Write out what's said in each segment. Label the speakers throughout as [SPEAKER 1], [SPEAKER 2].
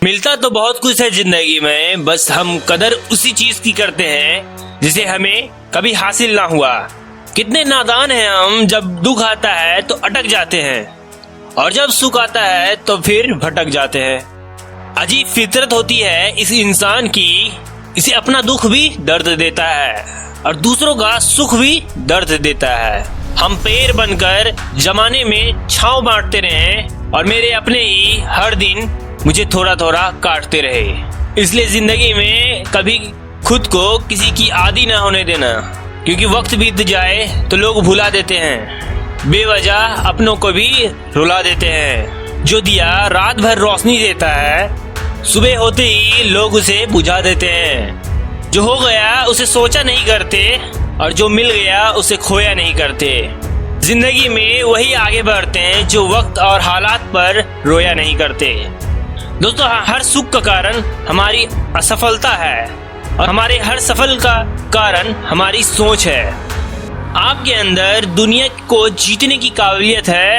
[SPEAKER 1] मिलता तो बहुत कुछ है जिंदगी में, बस हम कदर उसी चीज की करते हैं जिसे हमें कभी हासिल ना हुआ। कितने नादान हैं हम, जब दुख आता है तो अटक जाते हैं और जब सुख आता है तो फिर भटक जाते हैं। अजीब फितरत होती है इस इंसान की, इसे अपना दुख भी दर्द देता है और दूसरों का सुख भी दर्द देता है। हम पेड़ बनकर जमाने में छांव बांटते रहे और मेरे अपने ही हर दिन मुझे थोड़ा थोड़ा काटते रहे। इसलिए जिंदगी में कभी खुद को किसी की आदी ना होने देना, क्योंकि वक्त बीत जाए तो लोग भुला देते हैं, बेवजह अपनों को भी रुला देते हैं। जो दिया रात भर रोशनी देता है, सुबह होते ही लोग उसे बुझा देते हैं। जो हो गया उसे सोचा नहीं करते और जो मिल गया उसे खोया नहीं करते। जिंदगी में वही आगे बढ़ते हैं जो वक्त और हालात पर रोया नहीं करते। दोस्तों, हर सुख का कारण हमारी असफलता है और हमारे हर सफल का कारण हमारी सोच है। आपके अंदर दुनिया को जीतने की काबिलियत है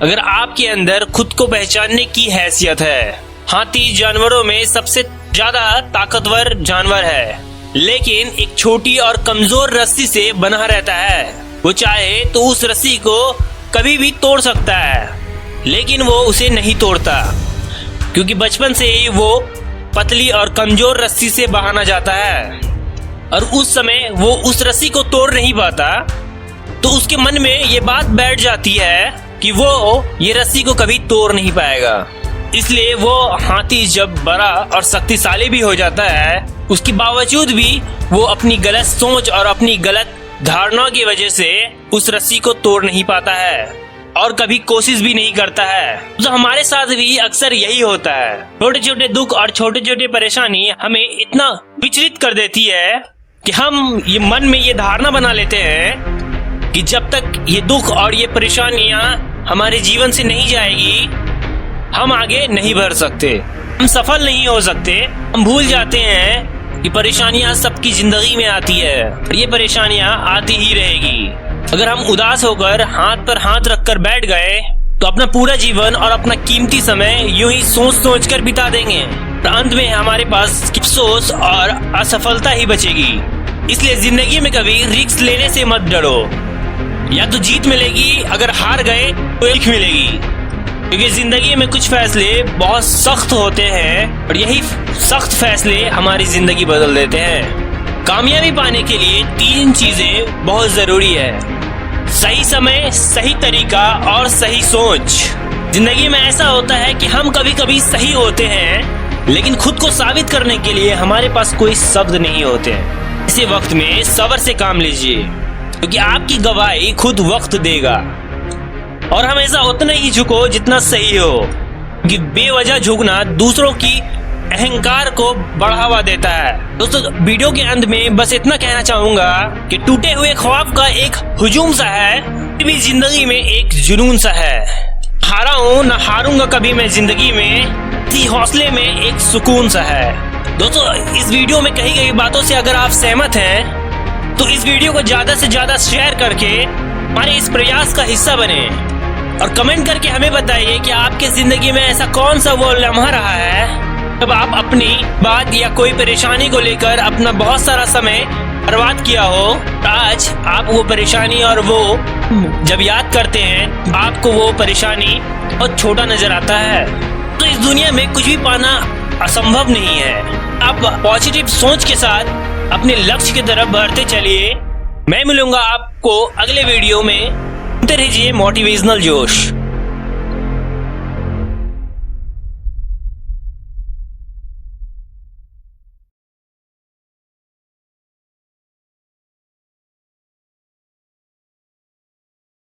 [SPEAKER 1] अगर आपके अंदर खुद को पहचानने की हैसियत है। हाथी जानवरों में सबसे ज्यादा ताकतवर जानवर है, लेकिन एक छोटी और कमजोर रस्सी से बना रहता है। वो चाहे तो उस रस्सी को कभी भी तोड़ सकता है, लेकिन वो उसे नहीं तोड़ता, क्योंकि बचपन से ही वो पतली और कमजोर रस्सी से बहाना जाता है और उस समय वो उस रस्सी को तोड़ नहीं पाता। तो उसके मन में ये बात बैठ जाती है कि वो ये रस्सी को कभी तोड़ नहीं पाएगा। इसलिए वो हाथी जब बड़ा और शक्तिशाली भी हो जाता है, उसके बावजूद भी वो अपनी गलत सोच और अपनी गलत धारणा की वजह से उस रस्सी को तोड़ नहीं पाता है और कभी कोशिश भी नहीं करता है। तो हमारे साथ भी अक्सर यही होता है। छोटे छोटे दुख और छोटे छोटे परेशानी हमें इतना विचलित कर देती है कि हम ये मन में ये धारणा बना लेते हैं कि जब तक ये दुख और ये परेशानियां हमारे जीवन से नहीं जाएगी, हम आगे नहीं बढ़ सकते, हम सफल नहीं हो सकते। हम भूल जाते हैं कि परेशानियां सबकी जिंदगी में आती है और ये परेशानियां आती ही रहेगी। अगर हम उदास होकर हाथ पर हाथ रखकर बैठ गए तो अपना पूरा जीवन और अपना कीमती समय यूं ही सोच सोच कर बिता देंगे। अंत में हमारे पास अफसोस और असफलता ही बचेगी। इसलिए जिंदगी में कभी रिस्क लेने से मत डरो। या तो जीत मिलेगी, अगर हार गए तो एक मिलेगी, क्योंकि जिंदगी में कुछ फैसले बहुत सख्त होते हैं और यही सख्त फैसले हमारी जिंदगी बदल देते हैं। कामयाबी पाने के लिए 3 चीजें बहुत जरूरी है: सही समय, सही तरीका और सही सोच। जिंदगी में ऐसा होता है कि हम कभी कभी सही होते हैं, लेकिन खुद को साबित करने के लिए हमारे पास कोई शब्द नहीं होते हैं। इसी वक्त में सब्र से काम लीजिए, क्योंकि आपकी गवाही खुद वक्त देगा। और हमेशा उतना ही झुको जितना सही हो, कि बेवजह झुकना दूसरों की अहंकार को बढ़ावा देता है। दोस्तों, वीडियो के अंत में बस इतना कहना चाहूंगा कि टूटे हुए ख्वाब का एक हुजूम सा है, भी जिंदगी में एक जुनून सा है। हारा हूँ न हारूंगा कभी मैं जिंदगी में, इसी हौसले में एक सुकून सा है। दोस्तों, इस वीडियो में कही गई बातों से अगर आप सहमत हैं तो इस वीडियो को ज्यादा से ज्यादा शेयर करके हमारे इस प्रयास का हिस्सा बने और कमेंट करके हमें बताइए कि आपके जिंदगी में ऐसा कौन सा वो लम्हा रहा है जब आप अपनी बात या कोई परेशानी को लेकर अपना बहुत सारा समय बर्बाद किया हो। आज आप वो परेशानी और वो जब याद करते हैं, आपको वो परेशानी बहुत छोटा नजर आता है। तो इस दुनिया में कुछ भी पाना असंभव नहीं है। आप पॉजिटिव सोच के साथ अपने लक्ष्य की तरफ बढ़ते चलिए। मैं मिलूंगा आपको अगले वीडियो में। सुनते रहिए मोटिवेशनल जोश।